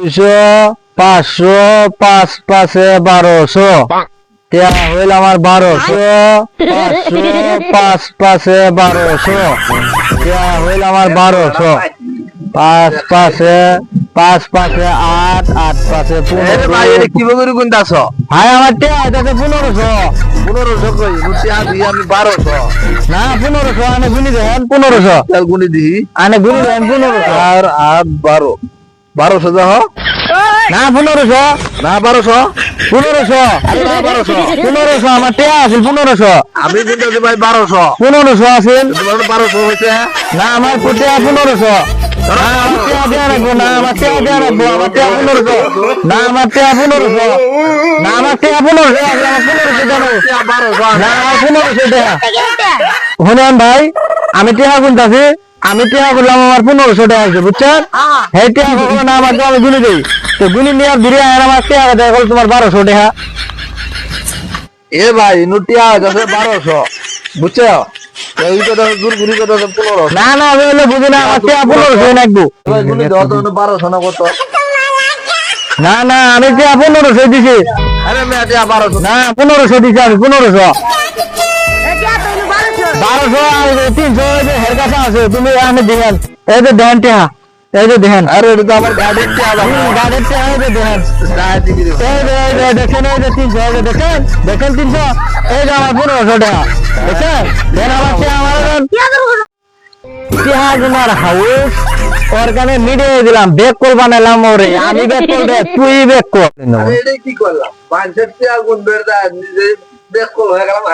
200 500 5 5 1200 টিয়া হইল আমার 1200 500 5 5 1200 টিয়া হইল আমার 1200 5 5 5 5 8 8 5 15 ভাই এটা কি বগুরি কোন দাস ভাই আমার টিয়া এটা 1500 1500 কই নুটি আমি 1200 না 1500 আনে গুনি দেন 1500 তাল গুনি দি আনে গুনি দেন 1500 আর 8 1200 দাও না 1500 না 1200 1500 আরে না 1200 1500 আমার টিয়া আছে 1500 আমি বলতেছি ভাই 1200 1500 আছে তোমার 1200 হইছে না আমার টিয়া 1500 না আমার টিয়া দেয়া রাখবো না আমার টিয়া দেয়া রাখবো আমার টিয়া 1500 না আমার টিয়া 1500 না আমার টিয়া 1500 আমার 1500 জানো 1200 না আমার 1500 টাকা শুনুন ভাই আমি টিয়া গুনতাছি আমি টিয়া করলাম আমার 1500 টাকা আছে বুঝছেন হে টিয়া করবো না আমাকে আমি গুনি দেই তো গুনি নিয়ে ঘুরে আর আমার টিয়া দেয় বল তোমার 1200 টাকা এ ভাই নুটিয়া আছে 1200 বুঝছো এই কথা গুরগুরি কথা 1500 না না আমি হলে বুঝি না আমার টিয়া 1500 নাকবো ভাই গুনি দাও তো 1200 না কত না না আমি টিয়া 1500 দিছি আরে মে দিয়া 1200 না 1500 দিছি আমি 1500 1200 আর 300 হের কাছে আছে তুমি আমি দিবেন এই যে দেন টিয়া এই যে দেন আরে এটা তো আমার গাড়ির টিয়া গাড়ির টিয়া এই যে দেন দাঁড়া দিবি এই যে দেখেন এই যে 300 এই যে দেখেন দেখেন 300 এই যে আমার 1500 টাকা দেখেন দেন আমার টিয়া আমার দেন টিয়া তোমার হাউস ওর কানে মিডিয়ে দিলাম বেক কল বানালাম ওরে আমি বেক কল দে তুই বেক কর আরে এটা কি করলাম 500 টিয়া গুন বের দা নিজে বেক কল হয়ে গেলাম